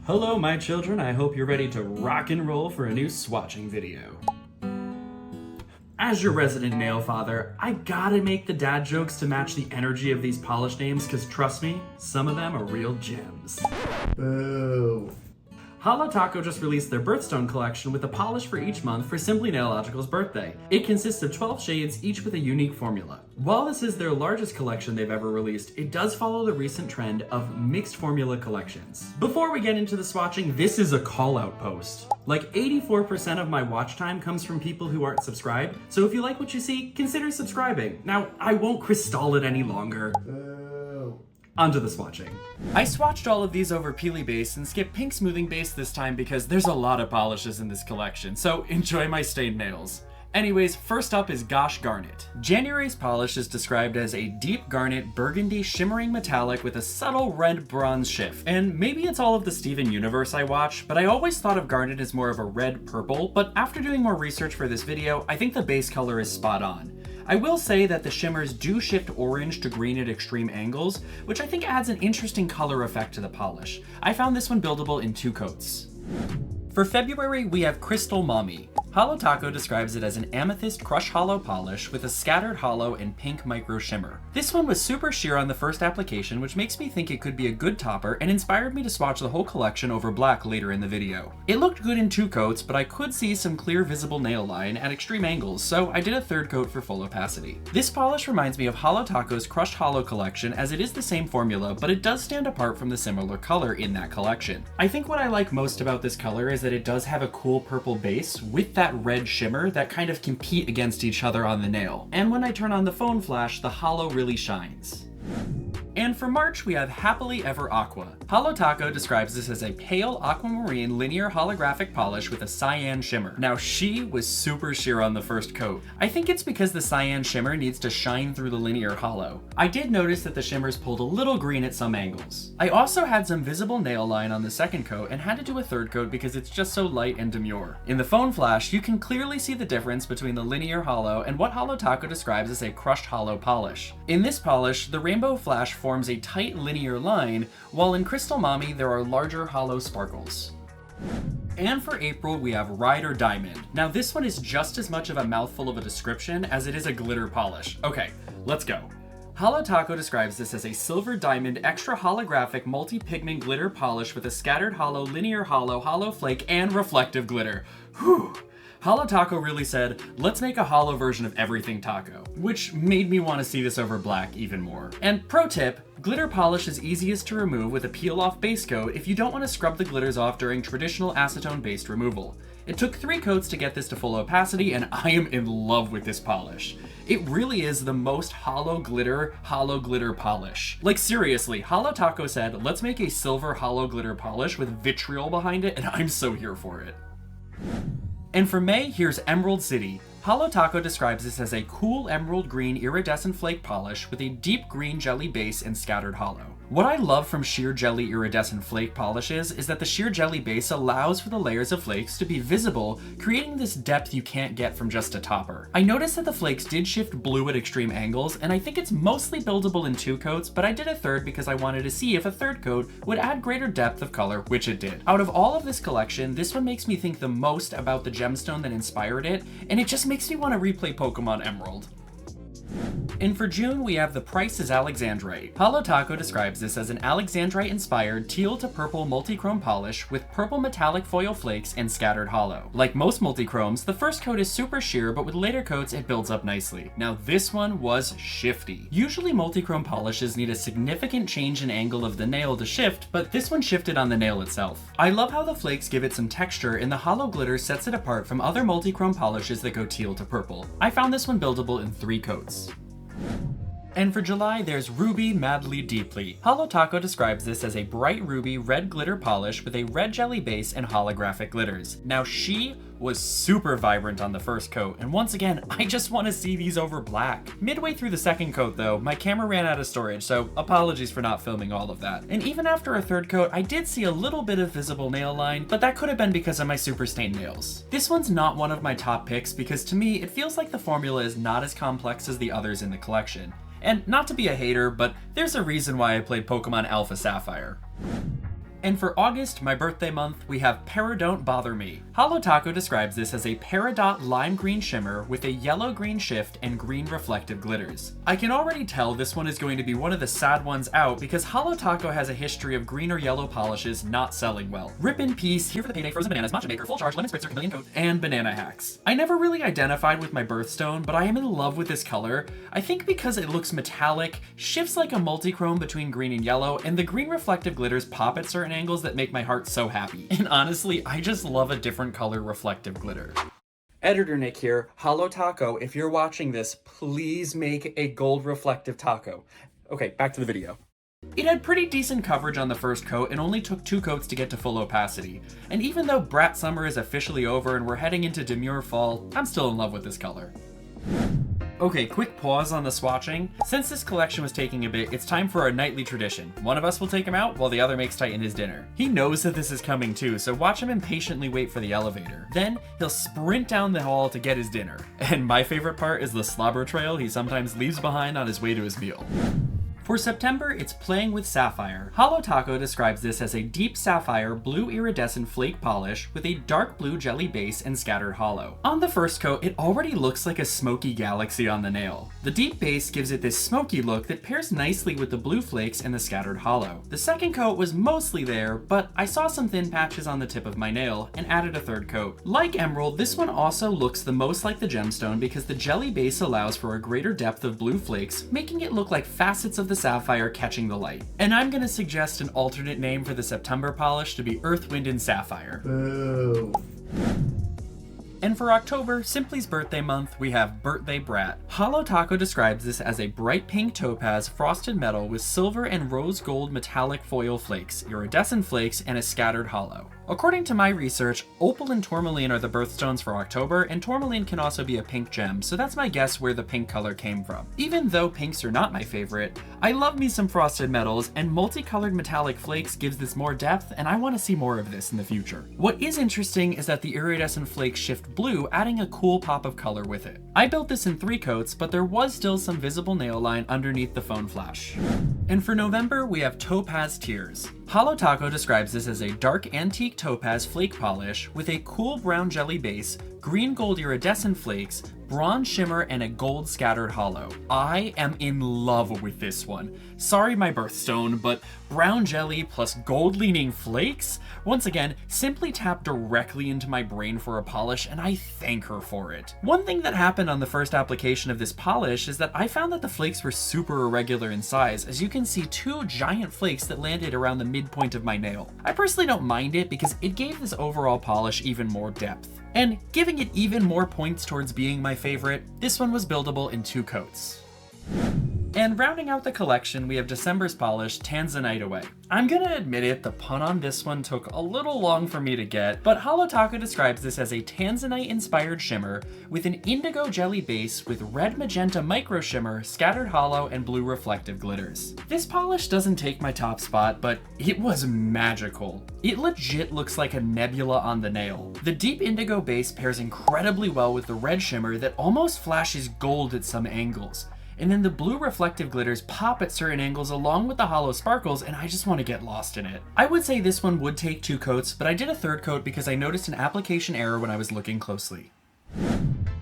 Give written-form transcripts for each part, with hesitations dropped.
Hello my children, I hope you're ready to rock and roll for a new swatching video. As your resident nail father, I gotta make the dad jokes to match the energy of these polish names, cause trust me, some of them are real gems. Boo. Holo Taco just released their Birthstone collection with a polish for each month for Simply Nailogical's birthday. It consists of 12 shades, each with a unique formula. While this is their largest collection they've ever released, it does follow the recent trend of mixed formula collections. Before we get into the swatching, this is a call-out post. Like 84% of my watch time comes from people who aren't subscribed, so if you like what you see, consider subscribing. Now, I won't crystal it any longer. Onto the swatching. I swatched all of these over Peely Base and skipped Pink Smoothing Base this time because there's a lot of polishes in this collection, so enjoy my stained nails. Anyways, first up is Gosh Garnet. January's polish is described as a deep garnet burgundy shimmering metallic with a subtle red bronze shift. And maybe it's all of the Steven Universe I watch, but I always thought of Garnet as more of a red purple, but after doing more research for this video, I think the base color is spot on. I will say that the shimmers do shift orange to green at extreme angles, which I think adds an interesting color effect to the polish. I found this one buildable in 2 coats. For February, we have Crystal Mommy. Holo Taco describes it as an amethyst crush hollow polish with a scattered hollow and pink micro shimmer. This one was super sheer on the first application, which makes me think it could be a good topper and inspired me to swatch the whole collection over black later in the video. It looked good in 2 coats, but I could see some clear visible nail line at extreme angles, so I did a 3rd coat for full opacity. This polish reminds me of Holo Taco's crushed hollow collection, as it is the same formula, but it does stand apart from the similar color in that collection. I think what I like most about this color is that it does have a cool purple base with that red shimmer that kind of compete against each other on the nail. And when I turn on the phone flash, the hollow really shines. And for March, we have Happily Ever Aqua. Holo Taco describes this as a pale aquamarine linear holographic polish with a cyan shimmer. Now, she was super sheer on the first coat. I think it's because the cyan shimmer needs to shine through the linear hollow. I did notice that the shimmers pulled a little green at some angles. I also had some visible nail line on the 2nd coat and had to do a 3rd coat because it's just so light and demure. In the phone flash, you can clearly see the difference between the linear hollow and what Holo Taco describes as a crushed hollow polish. In this polish, the rainbow flash forms a tight linear line, while in Crystal Mommy there are larger hollow sparkles. And for April, we have Ride or Diamond. Now this one is just as much of a mouthful of a description as it is a glitter polish. Okay, let's go. Holo Taco describes this as a silver diamond extra holographic multi-pigment glitter polish with a scattered hollow, linear hollow, hollow flake, and reflective glitter. Whew. Holo Taco really said, let's make a hollow version of everything taco, which made me want to see this over black even more. And pro tip, glitter polish is easiest to remove with a peel-off base coat if you don't want to scrub the glitters off during traditional acetone-based removal. It took 3 coats to get this to full opacity, and I am in love with this polish. It really is the most hollow glitter polish. Like seriously, Holo Taco said, let's make a silver hollow glitter polish with vitriol behind it, and I'm so here for it. And for May, here's Emerald City. Holo Taco describes this as a cool emerald green iridescent flake polish with a deep green jelly base and scattered hollow. What I love from sheer jelly iridescent flake polishes is that the sheer jelly base allows for the layers of flakes to be visible, creating this depth you can't get from just a topper. I noticed that the flakes did shift blue at extreme angles, and I think it's mostly buildable in 2 coats, but I did a 3rd because I wanted to see if a 3rd coat would add greater depth of color, which it did. Out of all of this collection, this one makes me think the most about the gemstone that inspired it, and it just makes me want to replay Pokemon Emerald. And for June, we have The Price is Alexandrite. Holo Taco describes this as an Alexandrite-inspired teal to purple multi-chrome polish with purple metallic foil flakes and scattered hollow. Like most multi-chromes, the first coat is super sheer, but with later coats, it builds up nicely. Now this one was shifty. Usually multi-chrome polishes need a significant change in angle of the nail to shift, but this one shifted on the nail itself. I love how the flakes give it some texture, and the hollow glitter sets it apart from other multi-chrome polishes that go teal to purple. I found this one buildable in 3 coats. And for July, there's Ruby Madly Deeply. Holo Taco describes this as a bright ruby red glitter polish with a red jelly base and holographic glitters. Now she was super vibrant on the first coat, and once again, I just want to see these over black. Midway through the 2nd coat though, my camera ran out of storage, so apologies for not filming all of that. And even after a 3rd coat, I did see a little bit of visible nail line, but that could have been because of my super stained nails. This one's not one of my top picks because to me, it feels like the formula is not as complex as the others in the collection. And not to be a hater, but there's a reason why I played Pokemon Alpha Sapphire. And for August, my birthday month, we have Peridon't Bother Me. Holo Taco describes this as a peridot lime green shimmer with a yellow-green shift and green reflective glitters. I can already tell this one is going to be one of the sad ones out because Holo Taco has a history of green or yellow polishes not selling well. Rip in peace, here for the payday, frozen bananas, matcha maker, full charge, lemon spritzer, chameleon coat, and banana hacks. I never really identified with my birthstone, but I am in love with this color. I think because it looks metallic, shifts like a multi-chrome between green and yellow, and the green reflective glitters pop at certain angles that make my heart so happy. And honestly, I just love a different color reflective glitter. Editor Nick here. Holo Taco, if you're watching this, please make a gold reflective taco. Okay, back to the video. It had pretty decent coverage on the first coat and only took 2 coats to get to full opacity. And even though Brat summer is officially over and we're heading into demure fall, I'm still in love with this color. Okay, quick pause on the swatching. Since this collection was taking a bit, it's time for our nightly tradition. One of us will take him out while the other makes Titan his dinner. He knows that this is coming too, so watch him impatiently wait for the elevator. Then he'll sprint down the hall to get his dinner. And my favorite part is the slobber trail he sometimes leaves behind on his way to his meal. For September, it's Playing with Sapphire. Holo Taco describes this as a deep sapphire blue iridescent flake polish with a dark blue jelly base and scattered hollow. On the first coat, it already looks like a smoky galaxy on the nail. The deep base gives it this smoky look that pairs nicely with the blue flakes and the scattered hollow. The second coat was mostly there, but I saw some thin patches on the tip of my nail and added a third coat. Like Emerald, this one also looks the most like the gemstone because the jelly base allows for a greater depth of blue flakes, making it look like facets of the sapphire catching the light. And I'm gonna suggest an alternate name for the September polish to be Earth, Wind, and Sapphire. Boo. And for October, Simply's birthday month, we have Birthday Brat. Holo Taco describes this as a bright pink topaz frosted metal with silver and rose gold metallic foil flakes, iridescent flakes, and a scattered hollow. According to my research, opal and tourmaline are the birthstones for October, and tourmaline can also be a pink gem, so that's my guess where the pink color came from. Even though pinks are not my favorite, I love me some frosted metals, and multicolored metallic flakes gives this more depth, and I want to see more of this in the future. What is interesting is that the iridescent flakes shift blue, adding a cool pop of color with it. I built this in 3 coats, but there was still some visible nail line underneath the phone flash. And for November, we have Topaz Tears. Holo Taco describes this as a dark antique topaz flake polish with a cool brown jelly base, green gold iridescent flakes, bronze shimmer, and a gold scattered hollow. I am in love with this one. Sorry my birthstone, but brown jelly plus gold leaning flakes? Once again, simply tapped directly into my brain for a polish, and I thank her for it. One thing that happened on the first application of this polish is that I found that the flakes were super irregular in size, as you can see 2 giant flakes that landed around the midpoint of my nail. I personally don't mind it because it gave this overall polish even more depth. And giving it even more points towards being my favorite, this one was buildable in 2 coats. And rounding out the collection, we have December's polish, Tanzanite Away. I'm gonna admit it, the pun on this one took a little long for me to get, but Holo Taco describes this as a Tanzanite-inspired shimmer with an indigo jelly base with red magenta micro shimmer, scattered hollow, and blue reflective glitters. This polish doesn't take my top spot, but it was magical. It legit looks like a nebula on the nail. The deep indigo base pairs incredibly well with the red shimmer that almost flashes gold at some angles. And then the blue reflective glitters pop at certain angles along with the hollow sparkles, and I just want to get lost in it. I would say this one would take 2 coats, but I did a 3rd coat because I noticed an application error when I was looking closely.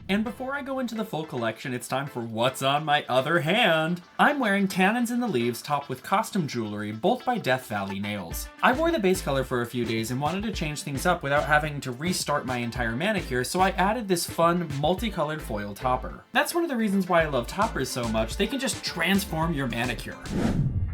And before I go into the full collection, it's time for what's on my other hand. I'm wearing Tannins in the Leaves topped with costume jewelry, both by Death Valley Nails. I wore the base color for a few days and wanted to change things up without having to restart my entire manicure, so I added this fun, multicolored foil topper. That's one of the reasons why I love toppers so much, they can just transform your manicure.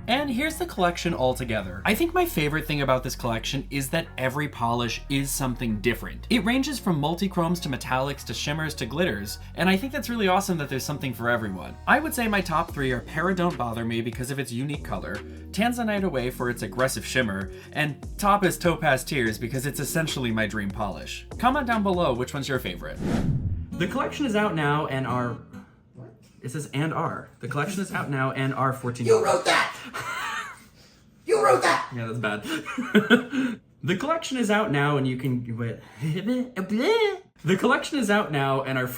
And here's the collection all together. I think my favorite thing about this collection is that every polish is something different. It ranges from multi-chromes to metallics to shimmers to glitters, and I think that's really awesome that there's something for everyone. I would say my top 3 are Peridon't Bother Me because of its unique color, Tanzanite Away for its aggressive shimmer, and Topaz Tears because it's essentially my dream polish. Comment down below which one's your favorite. The collection is out now and are... It says and are. The collection is out now and are $14. You wrote that! You wrote that! Yeah, that's bad. The collection is out now and you can... Wait. The collection is out now and are...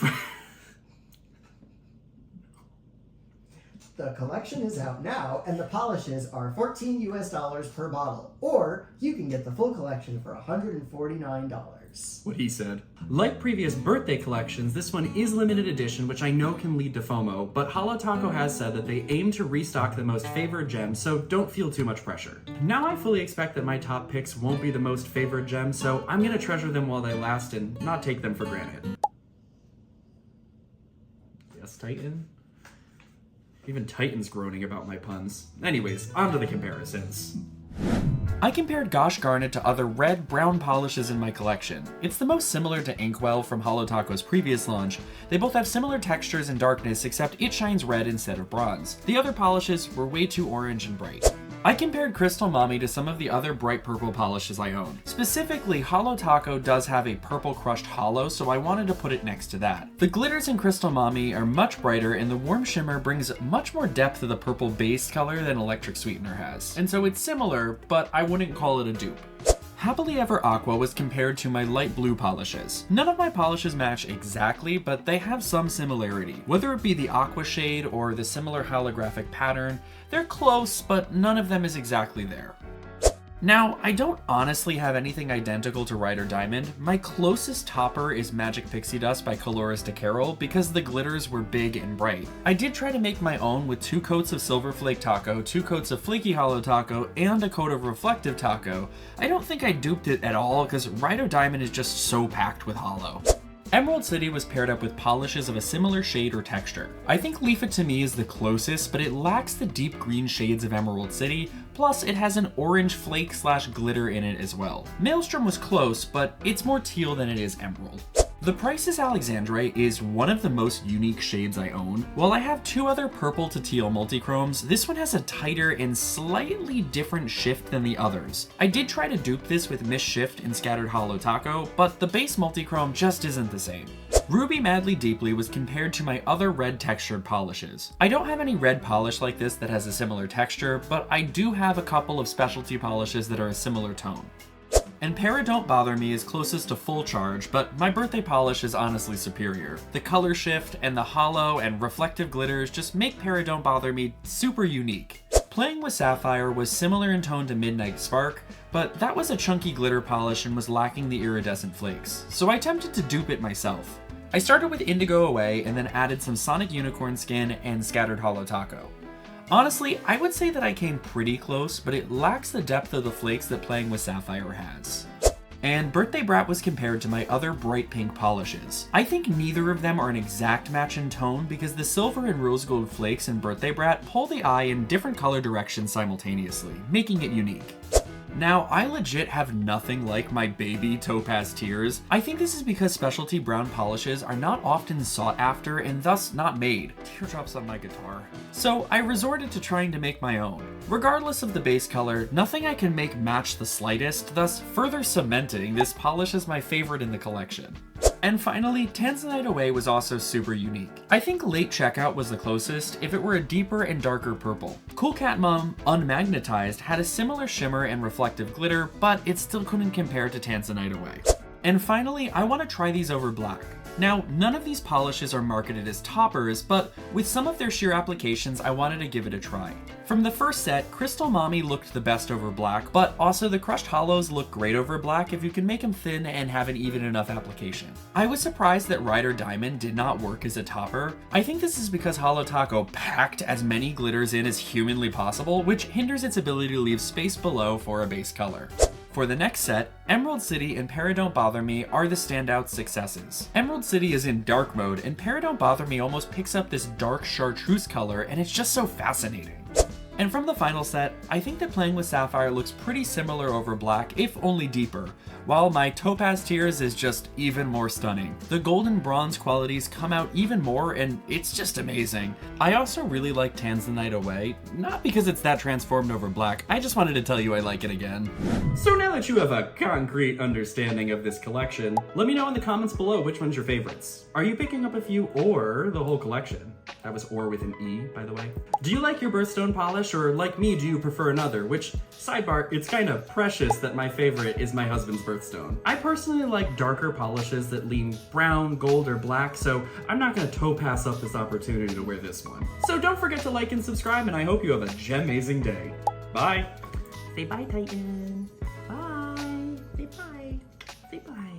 The collection is out now, and the polishes are $14 US per bottle. Or you can get the full collection for $149. What he said. Like previous birthday collections, this one is limited edition, which I know can lead to FOMO, but Holo Taco has said that they aim to restock the most favored gems, so don't feel too much pressure. Now I fully expect that my top picks won't be the most favored gems, so I'm gonna treasure them while they last and not take them for granted. Yes, Titan? Even Titan's groaning about my puns. Anyways, on to the comparisons. I compared Gosh Garnet to other red-brown polishes in my collection. It's the most similar to Inkwell from Holo Taco's previous launch. They both have similar textures and darkness, except it shines red instead of bronze. The other polishes were way too orange and bright. I compared Crystal Mommy to some of the other bright purple polishes I own. Specifically, Holo Taco does have a purple crushed holo, so I wanted to put it next to that. The glitters in Crystal Mommy are much brighter, and the warm shimmer brings much more depth to the purple base color than Electric Sweetener has. And so it's similar, but I wouldn't call it a dupe. Happily Ever Aqua was compared to my light blue polishes. None of my polishes match exactly, but they have some similarity. Whether it be the aqua shade or the similar holographic pattern, they're close, but none of them is exactly there. Now, I don't honestly have anything identical to Ryder Diamond. My closest topper is Magic Pixie Dust by Colores de Carol because the glitters were big and bright. I did try to make my own with 2 coats of Silver Flake Taco, 2 coats of Flaky Holo Taco, and a coat of Reflective Taco. I don't think I duped it at all because Ryder Diamond is just so packed with holo. Emerald City was paired up with polishes of a similar shade or texture. I think Leaf It To Me is the closest, but it lacks the deep green shades of Emerald City, plus it has an orange flake / glitter in it as well. Maelstrom was close, but it's more teal than it is emerald. The Price's Alexandrite is one of the most unique shades I own. While I have 2 other purple to teal multichromes, this one has a tighter and slightly different shift than the others. I did try to dupe this with Miss Shift and Scattered Holo Taco, but the base multichrome just isn't the same. Ruby Madly Deeply was compared to my other red textured polishes. I don't have any red polish like this that has a similar texture, but I do have a couple of specialty polishes that are a similar tone. And Peridon't Bother Me is closest to Full Charge, but my birthday polish is honestly superior. The color shift and the holo and reflective glitters just make Peridon't Bother Me super unique. Playing with Sapphire was similar in tone to Midnight Spark, but that was a chunky glitter polish and was lacking the iridescent flakes, so I attempted to dupe it myself. I started with Indigo Away and then added some Sonic Unicorn Skin and Scattered Holo Taco. Honestly, I would say that I came pretty close, but it lacks the depth of the flakes that Playing with Sapphire has. And Birthday Brat was compared to my other bright pink polishes. I think neither of them are an exact match in tone because the silver and rose gold flakes in Birthday Brat pull the eye in different color directions simultaneously, making it unique. Now, I legit have nothing like my baby Topaz Tears. I think this is because specialty brown polishes are not often sought after and thus not made. Teardrops on my guitar. So I resorted to trying to make my own. Regardless of the base color, nothing I can make match the slightest, thus further cementing this polish as my favorite in the collection. And finally, Tanzanite Away was also super unique. I think Late Checkout was the closest if it were a deeper and darker purple. Cool Cat Mom Unmagnetized had a similar shimmer and reflective glitter, but it still couldn't compare to Tanzanite Away. And finally, I want to try these over black. Now, none of these polishes are marketed as toppers, but with some of their sheer applications, I wanted to give it a try. From the first set, Crystal Mommy looked the best over black, but also the crushed holos look great over black if you can make them thin and have an even enough application. I was surprised that Ryder Diamond did not work as a topper. I think this is because Holo Taco packed as many glitters in as humanly possible, which hinders its ability to leave space below for a base color. For the next set, Emerald City and Peridon't Bother Me are the standout successes. Emerald City is in dark mode, and Peridon't Bother Me almost picks up this dark chartreuse color, and it's just so fascinating. And from the final set, I think that Playing with Sapphire looks pretty similar over black, if only deeper, while my Topaz Tears is just even more stunning. The gold and bronze qualities come out even more, and it's just amazing. I also really like Tanzanite Away, not because it's that transformed over black, I just wanted to tell you I like it again. So now that you have a concrete understanding of this collection, let me know in the comments below which one's your favorites. Are you picking up a few or the whole collection? That was or with an E, by the way. Do you like your birthstone polish, or like me, do you prefer another? Which, sidebar, it's kind of precious that my favorite is my husband's birthstone. I personally like darker polishes that lean brown, gold, or black, so I'm not gonna pass up this opportunity to wear this one. So don't forget to like and subscribe, and I hope you have a gem-amazing day. Bye. Say bye, Titan. Bye. Say bye. Say bye.